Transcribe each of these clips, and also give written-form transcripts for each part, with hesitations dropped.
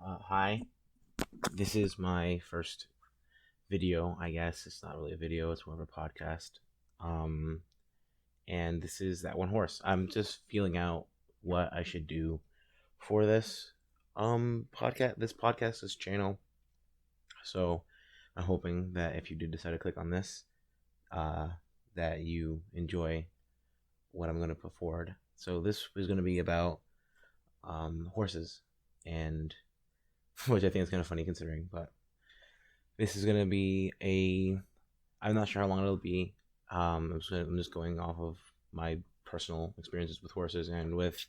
Hi, this is my first video, I guess. It's not really a video, it's more of a podcast. Um, and this is that one horse. I'm just feeling out what I should do for this channel. So I'm hoping that if you do decide to click on this, uh, that you enjoy what I'm going to put forward. So this is going to be about horses, and which I think is kind of funny considering, but this is gonna be a. I'm not sure how long it'll be. I'm just going off of my personal experiences with horses and with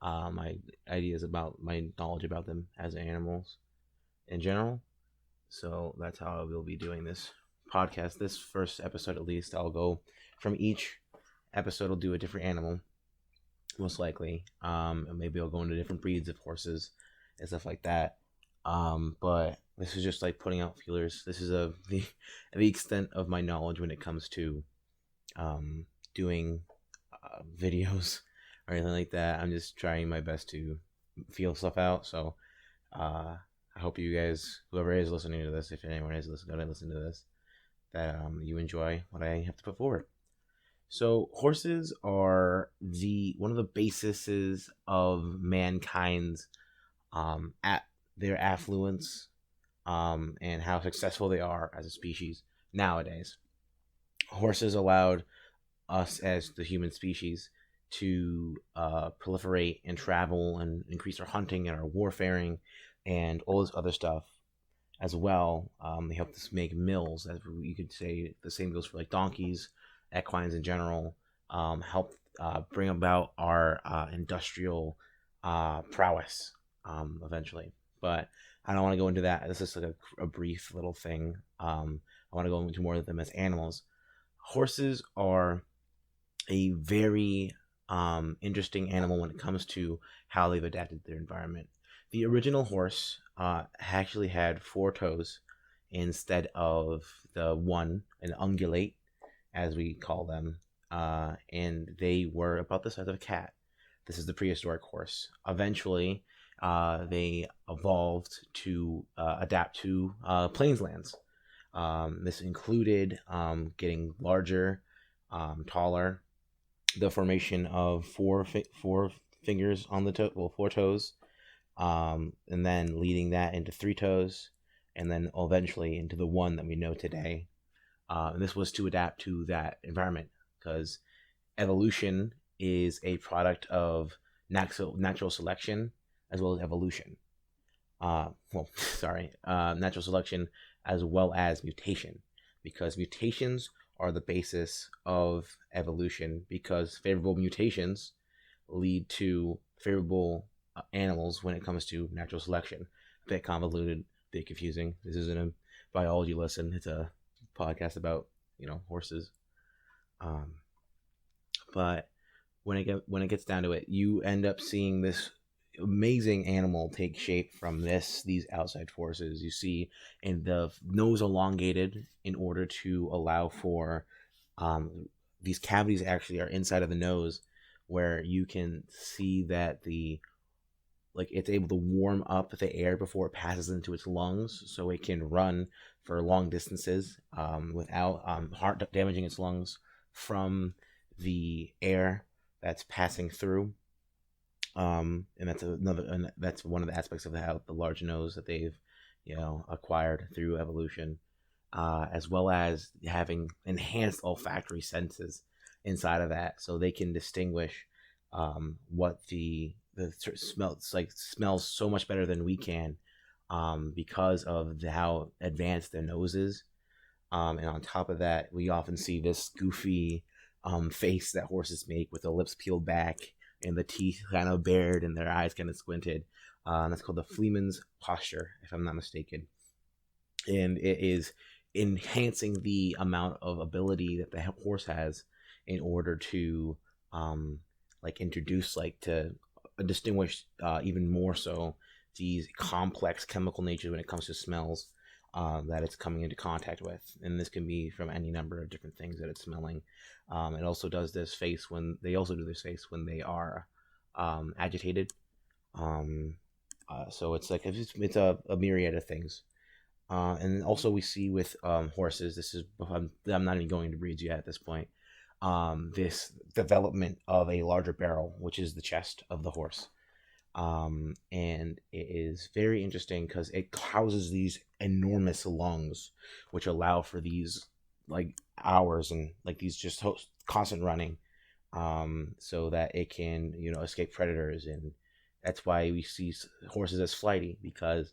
my ideas about my knowledge about them as animals in general. So that's how I will be doing this podcast. This first episode, at least, I'll go from each episode. I'll do a different animal, most likely. And maybe I'll go into different breeds of horses and stuff like that. But this is just like putting out feelers. This is the extent of my knowledge when it comes to doing videos or anything like that. I'm just trying my best to feel stuff out. So I hope you guys, whoever is listening to this, if anyone is going to listen to this, that you enjoy what I have to put forward. So horses are the one of the bases of mankind's at their affluence and how successful they are as a species nowadays. Horses allowed us as the human species to proliferate and travel and increase our hunting and our warfaring and all this other stuff as well. They helped us make mills, as you could say. The same goes for like donkeys, equines in general. Helped bring about our industrial prowess eventually. But I don't want to go into that. This is like a brief little thing. I want to go into more of them as animals. Horses are a very interesting animal when it comes to how they've adapted to their environment. The original horse actually had four toes instead of the one, an ungulate, as we call them, and they were about the size of a cat. This is the prehistoric horse. Eventually, they evolved to adapt to plainslands. This included getting larger, taller, the formation of four fingers on the toe, well, four toes, and then leading that into three toes, and then eventually into the one that we know today. And this was to adapt to that environment because evolution is a product of natural selection as well as evolution. Natural selection as well as mutation, because mutations are the basis of evolution, because favorable mutations lead to favorable animals when it comes to natural selection. A bit convoluted, a bit confusing. This isn't a biology lesson. It's a podcast about, horses. But when it gets down to it, you end up seeing this amazing animal take shape from these outside forces. You see, and the nose elongated in order to allow for these cavities actually are inside of the nose, where you can see that it's able to warm up the air before it passes into its lungs, so it can run for long distances without heart damaging its lungs from the air that's passing through. And that's one of the aspects of how the large nose that they've acquired through evolution, as well as having enhanced olfactory senses inside of that, so they can distinguish what the smells so much better than we can, because of how advanced their nose is. And on top of that, we often see this goofy face that horses make with the lips peeled back and the teeth kind of bared and their eyes kind of squinted. That's called the Fleeman's posture, if I'm not mistaken. And it is enhancing the amount of ability that the horse has in order to introduce, to distinguish even more so these complex chemical natures when it comes to smells that it's coming into contact with. And this can be from any number of different things that it's smelling. It also does this when they are agitated, So it's like it's a myriad of things. And also we see with horses, this is I'm not even going to breeds yet at this point. This development of a larger barrel, which is the chest of the horse. And it is very interesting because it houses these enormous lungs, which allow for these like hours and like these just constant running, so that it can escape predators. And that's why we see horses as flighty, because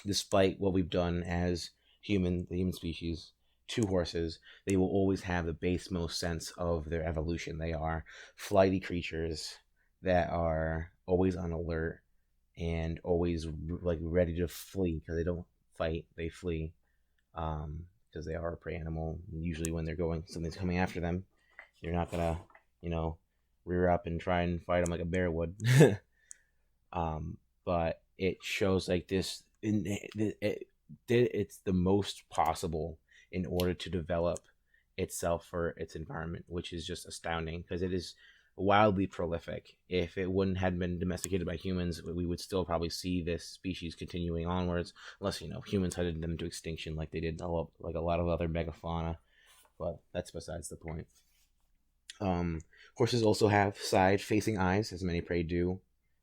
despite what we've done as the human species to horses, they will always have the base most sense of their evolution. They are flighty creatures that are always on alert and always like ready to flee, because they don't fight, they flee, because they are a prey animal. Usually when something's coming after them, you're not gonna you know rear up and try and fight them like a bear would. But it shows like this it's the most possible in order to develop itself for its environment, which is just astounding because it is wildly prolific. If it wouldn't had been domesticated by humans, we would still probably see this species continuing onwards, unless humans hunted them to extinction like they did like a lot of other megafauna. But that's besides the point. Horses also have side-facing eyes, as many prey do.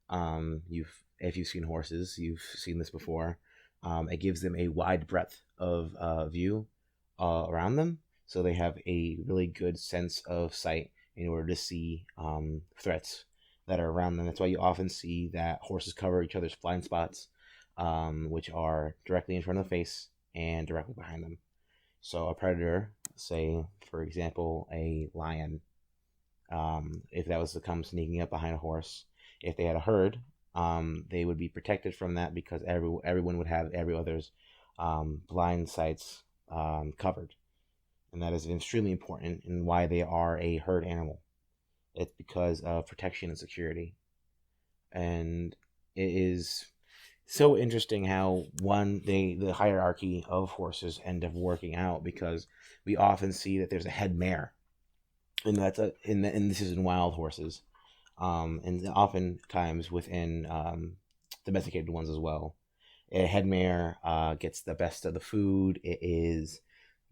If you've seen horses, you've seen this before. It gives them a wide breadth of view around them, so they have a really good sense of sight in order to see threats that are around them. That's why you often see that horses cover each other's blind spots, which are directly in front of the face and directly behind them. So a predator, say for example a lion, if that was to come sneaking up behind a horse, if they had a herd, they would be protected from that because everyone would have every other's blind sights covered, and that is extremely important in why they are a herd animal. It's because of protection and security, and it is so interesting how the hierarchy of horses end up working out, because we often see that there's a head mare, and and this is in wild horses, and oftentimes within domesticated ones as well. A head mare gets the best of the food. It is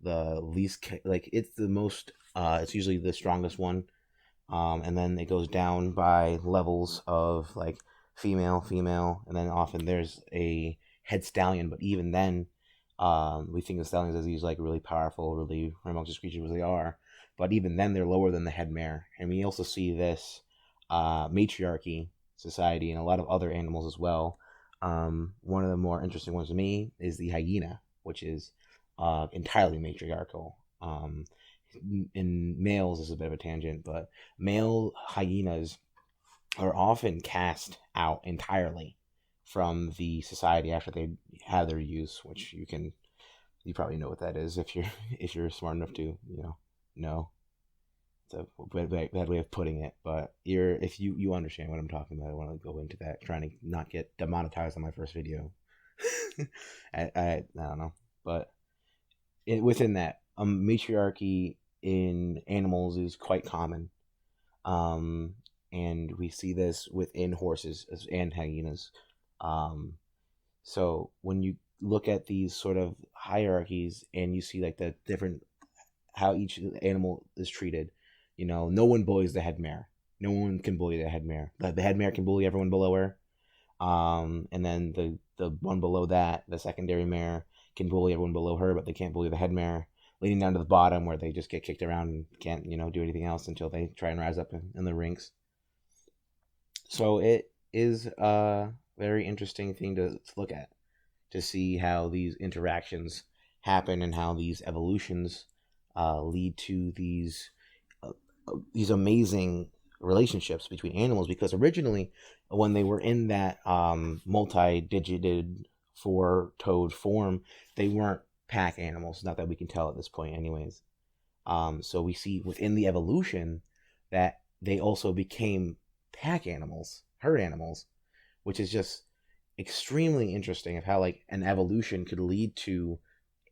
the least like it's the most. It's usually the strongest one, and then it goes down by levels of like female, and then often there's a head stallion. But even then, we think of stallions as these like really powerful, really rambunctious creatures, as they are. But even then, they're lower than the head mare, and we also see this matriarchy society and a lot of other animals as well. One of the more interesting ones to me is the hyena, which is entirely matriarchal. In males, this is a bit of a tangent, but male hyenas are often cast out entirely from the society after they have their use, which you probably know what that is if you're if you're smart enough to know. It's a bad way of putting it, but if you understand what I'm talking about, I want to go into that, trying to not get demonetized on my first video. I don't know, but within that, matriarchy in animals is quite common, and we see this within horses and hyenas. So when you look at these sort of hierarchies and you see like the different how each animal is treated, no one bullies the head mare. No one can bully the head mare. The head mare can bully everyone below her. And then the one below that, the secondary mare, can bully everyone below her, but they can't bully the head mare. Leading down to the bottom, where they just get kicked around and can't, do anything else until they try and rise up in the ranks. So it is a very interesting thing to look at, to see how these interactions happen and how these evolutions lead to these amazing relationships between animals. Because originally, when they were in that multi-digited four-toed form, they weren't pack animals, not that we can tell at this point anyways. So we see within the evolution that they also became pack animals, herd animals, which is just extremely interesting of how like an evolution could lead to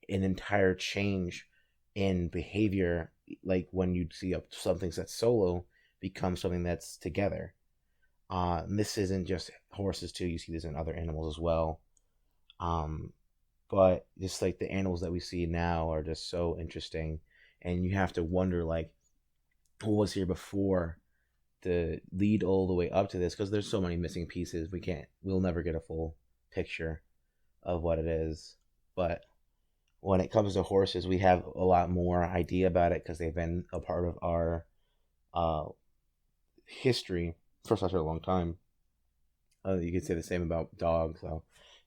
an entire change in behavior, like when you see something that's solo become something that's together. This isn't just horses too. You see this in other animals as well. Um, but just like the animals that we see now are just so interesting, and you have to wonder like who was here before to lead all the way up to this, because there's so many missing pieces. We'll never get a full picture of what it is. But when it comes to horses, we have a lot more idea about it because they've been a part of our uh, history for such a long time. You could say the same about dogs. So,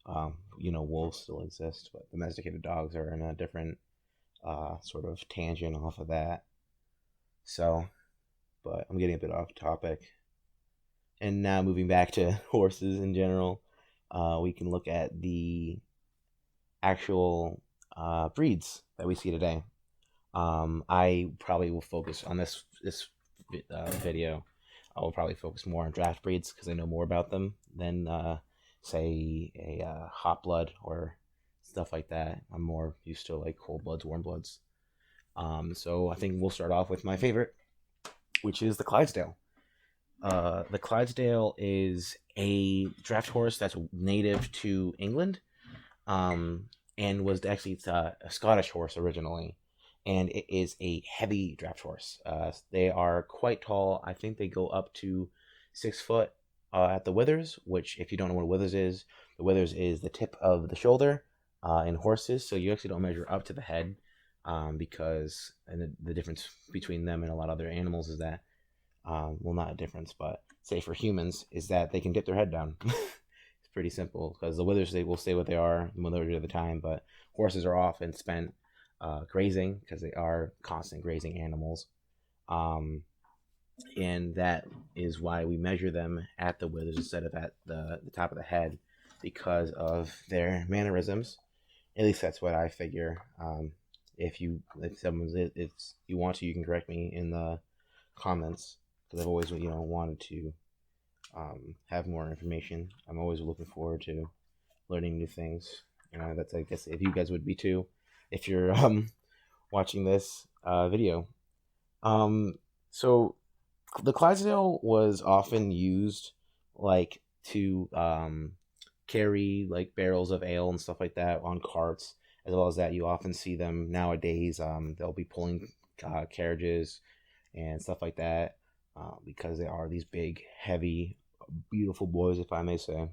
wolves still exist, but domesticated dogs are in a different sort of tangent off of that. So, but I'm getting a bit off topic. And now moving back to horses in general, we can look at the actual breeds that we see today. I probably will focus on this video. I will probably focus more on draft breeds because I know more about them than say a hot blood or stuff like that. I'm more used to like cold bloods, warm bloods. So I think we'll start off with my favorite, which is the Clydesdale. The Clydesdale is a draft horse that's native to England, and was actually a Scottish horse originally, and it is a heavy draft horse. They are quite tall. I think they go up to 6 foot at the withers, which, if you don't know what a withers is, the withers is the tip of the shoulder in horses. So you actually don't measure up to the head, because and the difference between them and a lot of other animals is that, well, not a difference, but say for humans, is that they can dip their head down. It's pretty simple because the withers, they will stay what they are the majority of the time, but horses are often spent grazing because they are constant grazing animals. And that is why we measure them at the withers instead of at the top of the head, because of their mannerisms. At least that's what I figure. If someone's if you want to, you can correct me in the comments, because I've always wanted to have more information. I'm always looking forward to learning new things. That's, I guess, if you guys would be too, if you're watching this video. So the Clydesdale was often used like to carry like barrels of ale and stuff like that on carts, as well as that you often see them nowadays. They'll be pulling carriages and stuff like that, because they are these big, heavy, beautiful boys, if I may say.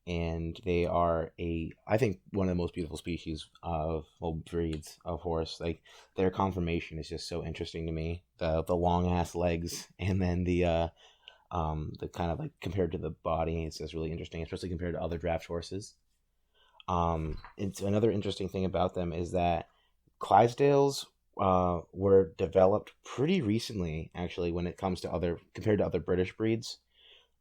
And they are I think, one of the most beautiful species of, well, breeds of horse. Like, their conformation is just so interesting to me. The long ass legs, and then the kind of like compared to the body, it's just really interesting, especially compared to other draft horses. It's another interesting thing about them is that Clydesdales were developed pretty recently, actually, when it comes to compared to other British breeds.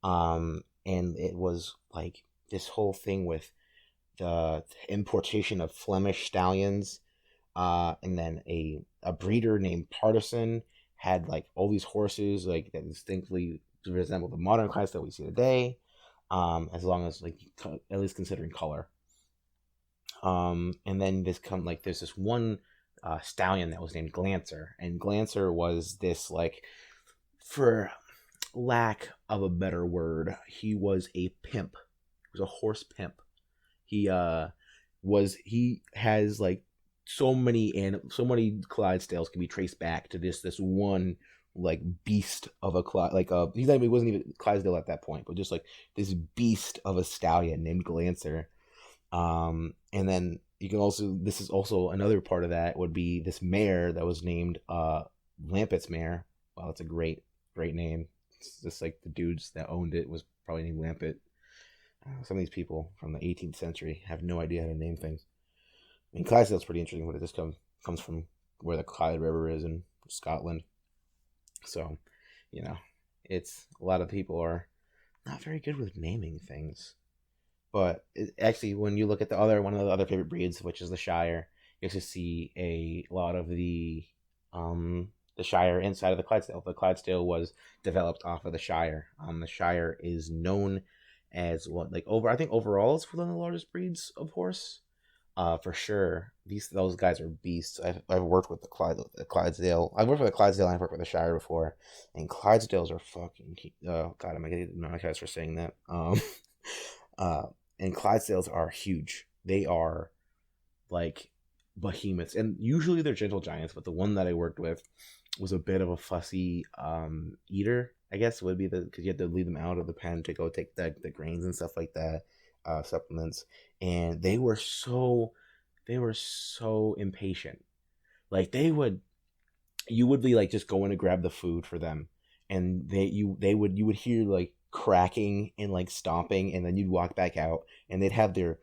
And it was like this whole thing with the importation of Flemish stallions, and then a breeder named Partisan had like all these horses like that distinctly resemble the modern Clydesdale we see today, as long as, like, at least considering color. And then there's this one stallion that was named Glancer, and Glancer was this, like, for lack of a better word, he was a pimp. He was a horse pimp. He has like so many Clydesdales can be traced back to this one like beast of a he wasn't even Clydesdale at that point, but just like this beast of a stallion named Glancer. And then this is also another part of that would be this mare that was named Lampett's mare. Wow, that's a great name. It's just like the dudes that owned it was probably named Lampett. Some of these people from the 18th century have no idea how to name things. I mean, Clydesdale's pretty interesting, but it just comes from where the Clyde River is in Scotland. So, it's a lot of people are not very good with naming things. But actually, when you look at one of the other favorite breeds, which is the Shire, you actually see a lot of the Shire inside of the Clydesdale. The Clydesdale was developed off of the Shire. The Shire is known as I think overall it's one of the largest breeds of horse. For sure. Those guys are beasts. I've worked with the Clydesdale. I've worked with the Clydesdale and I've worked with the Shire before, and Clydesdales are fucking. Oh God, I'm gonna get monetized for saying that. Uh, and Clydesdales are huge. They are like behemoths, and usually they're gentle giants. But the one that I worked with was a bit of a fussy eater. I guess would be because you had to leave them out of the pen to go take the grains and stuff like that, supplements, and they were so impatient. Like you would be like just going to grab the food for them, and you would hear like cracking and like stomping, and then you'd walk back out, and they'd have their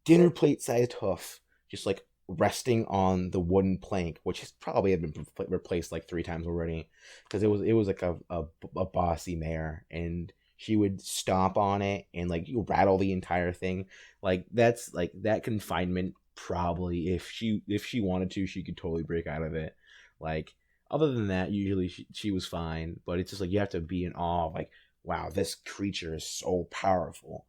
dinner plate sized hoof just like resting on the wooden plank, which has probably had been replaced like 3 times already, because it was like a bossy mare, and she would stomp on it and like you rattle the entire thing. Like that's like that confinement, probably if she wanted to, she could totally break out of it. Like other than that, usually she was fine, but it's just like you have to be in awe of like, wow, this creature is so powerful.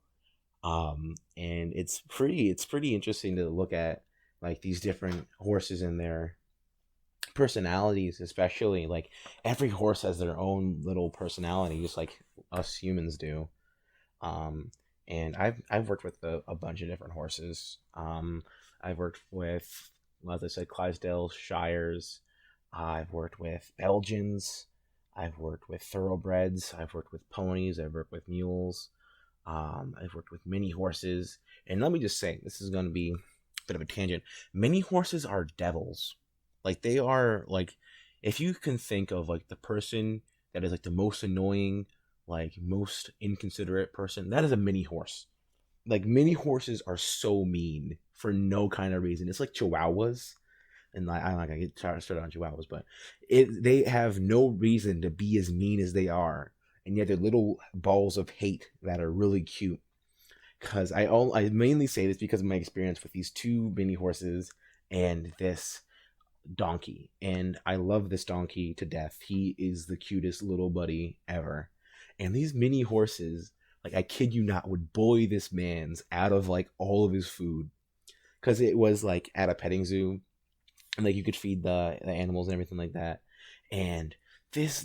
And it's pretty interesting to look at like these different horses and their personalities, especially like every horse has their own little personality, just like us humans do. um, and I've worked with a bunch of different horses. I've worked with, well, as I said, Clydesdale Shires. I've worked with Belgians. I've worked with thoroughbreds. I've worked with ponies. I've worked with mules. I've worked with mini horses. And let me just say, this is going to be a bit of a tangent. Mini horses are devils. Like they are like, if you can think of like the person that is like the most annoying, like most inconsiderate person, that is a mini horse. Like mini horses are so mean for no kind of reason. It's like chihuahuas, and I'm not gonna get started on chihuahuas, but they have no reason to be as mean as they are, and yet they're little balls of hate that are really cute. Because I mainly say this because of my experience with these two mini horses and this donkey, and I love this donkey to death. He is the cutest little buddy ever. And these mini horses, like I kid you not, would bully this man's out of like all of his food, because it was like at a petting zoo, and like you could feed the animals and everything like that. And this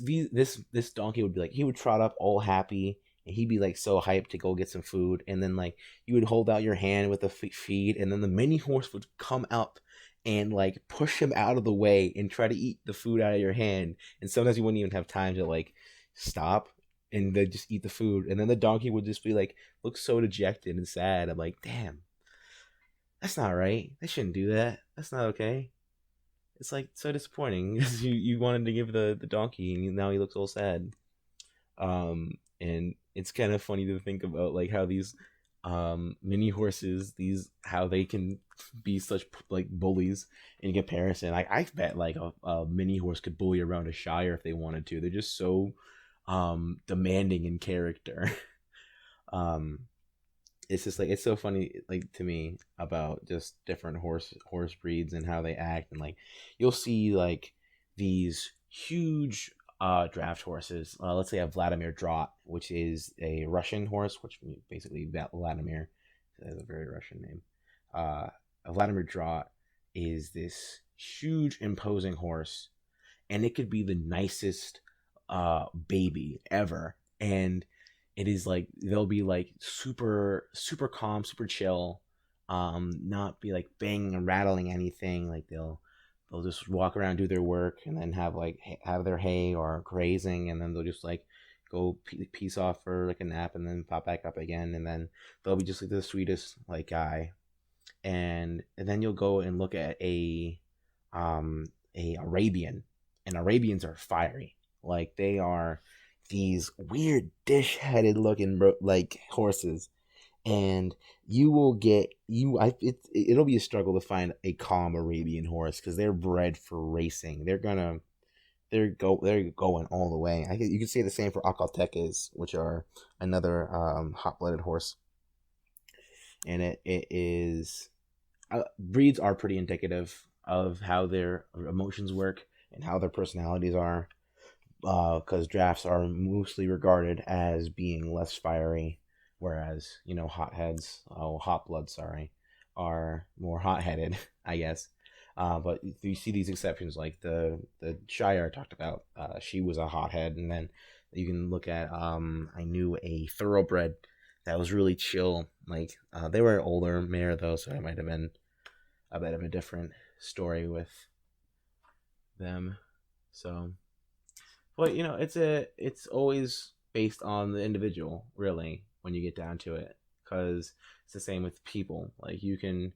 donkey would be like, he would trot up all happy, and he'd be like so hyped to go get some food, and then like you would hold out your hand with the feed, and then the mini horse would come up and like push him out of the way and try to eat the food out of your hand, and sometimes you wouldn't even have time to like stop, and they just eat the food, and then the donkey would just be like, look so dejected and sad. I'm like, damn, that's not right. They shouldn't do that. That's not okay. It's like so disappointing because you wanted to give the donkey, and now he looks all sad. And it's kind of funny to think about like how these mini horses, these how they can be such like bullies in comparison. I bet like a mini horse could bully around a shire if they wanted to. They're just so demanding in character. um it's just like it's so funny like to me about just different horse breeds and how they act, and like you'll see like these huge draft horses. Let's say a Vladimir Draught, which is a Russian horse, which basically Vladimir is a very Russian name. A Vladimir Draught is this huge imposing horse, and it could be the nicest baby ever, and it is like they'll be like super calm, super chill, not be like banging and rattling anything. Like they'll just walk around, do their work, and then have like have their hay or grazing, and then they'll just like go peace off for like a nap, and then pop back up again, and then they'll be just like the sweetest like guy. And then you'll go and look at a Arabian, and Arabians are fiery. Like they are these weird dish-headed looking like horses, and you will get you I it'll be a struggle to find a calm Arabian horse because they're bred for racing. They're going all the way. You can say the same for Akaltekes, which are another hot-blooded horse. And it is breeds are pretty indicative of how their emotions work and how their personalities are, because drafts are mostly regarded as being less fiery, whereas hotheads, hot blood, sorry, are more hot-headed, I guess. But you see these exceptions, like the Shire I talked about. She was a hothead, and then you can look at I knew a thoroughbred that was really chill. Like they were an older mare though, so it might have been a bit of a different story with them. So, but it's always based on the individual, really, when you get down to it, because it's the same with people. Like you can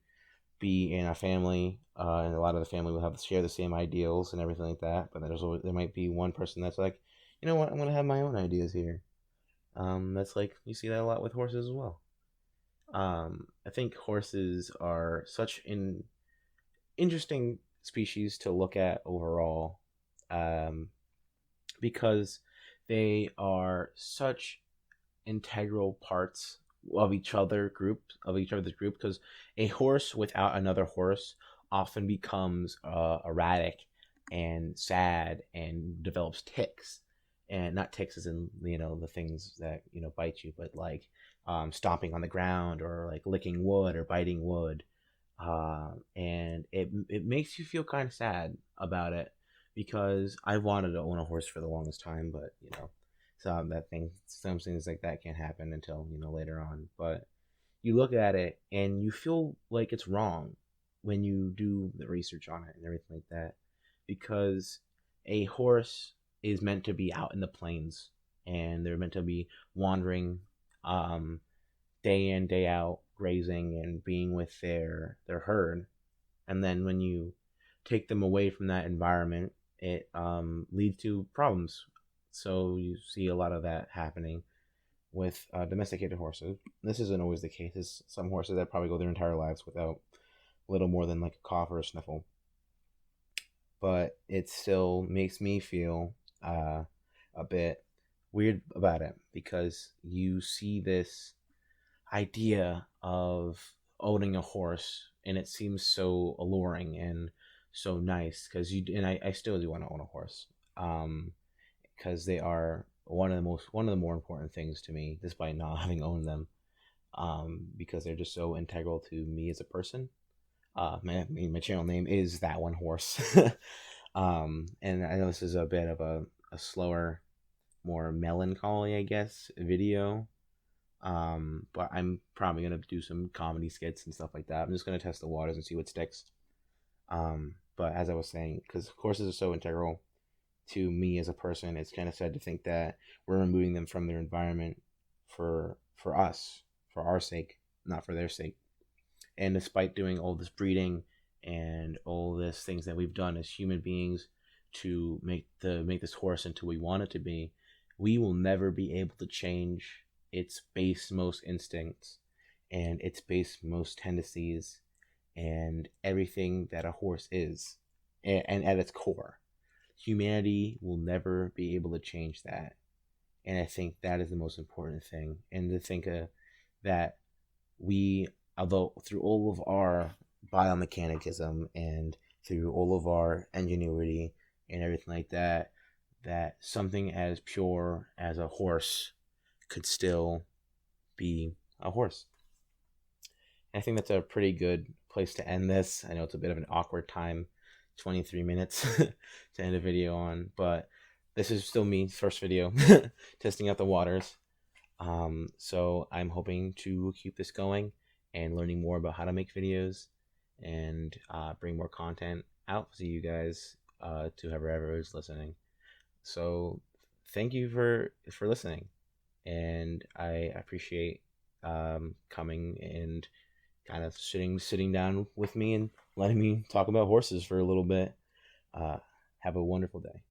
be in a family, and a lot of the family will have share the same ideals and everything like that. But there might be one person that's like, you know what, I'm gonna have my own ideas here. That's like you see that a lot with horses as well. I think horses are such an interesting species to look at overall, um, because they are such integral parts of each other's group, because a horse without another horse often becomes erratic and sad and develops ticks, and not ticks as in the things that bite you, but like stomping on the ground or like licking wood or biting wood, and it makes you feel kind of sad about it, because I wanted to own a horse for the longest time, but some things like that can't happen until later on. But you look at it and you feel like it's wrong when you do the research on it and everything like that, because a horse is meant to be out in the plains, and they're meant to be wandering, um, day in day out, grazing and being with their herd. And then when you take them away from that environment, it leads to problems. So you see a lot of that happening with domesticated horses. This isn't always the case. There's some horses that probably go their entire lives without little more than like a cough or a sniffle, but it still makes me feel a bit weird about it, because you see this idea of owning a horse and it seems so alluring and so nice, because I still do want to own a horse, because they are one of the more important things to me, despite not having owned them, because they're just so integral to me as a person. My channel name is That One Horse. And I know this is a bit of a slower, more melancholy, I guess, video. But I'm probably gonna do some comedy skits and stuff like that. I'm just gonna test the waters and see what sticks. But as I was saying, because horses are so integral to me as a person, it's kind of sad to think that we're removing them from their environment for us, for our sake, not for their sake. And despite doing all this breeding and all this things that we've done as human beings to make this horse into what we want it to be, we will never be able to change its base most instincts and its base most tendencies and everything that a horse is, and at its core. Humanity will never be able to change that. And I think that is the most important thing. And to think that we, although through all of our biomechanicism and through all of our ingenuity and everything like that, that something as pure as a horse could still be a horse. And I think that's a pretty good place to end this. I know it's a bit of an awkward time, 23 minutes to end a video on, but this is still me, first video, testing out the waters. So I'm hoping to keep this going and learning more about how to make videos and bring more content out to you guys, to whoever is listening. So thank you for listening, and I appreciate coming and kind of sitting down with me and letting me talk about horses for a little bit. Have a wonderful day.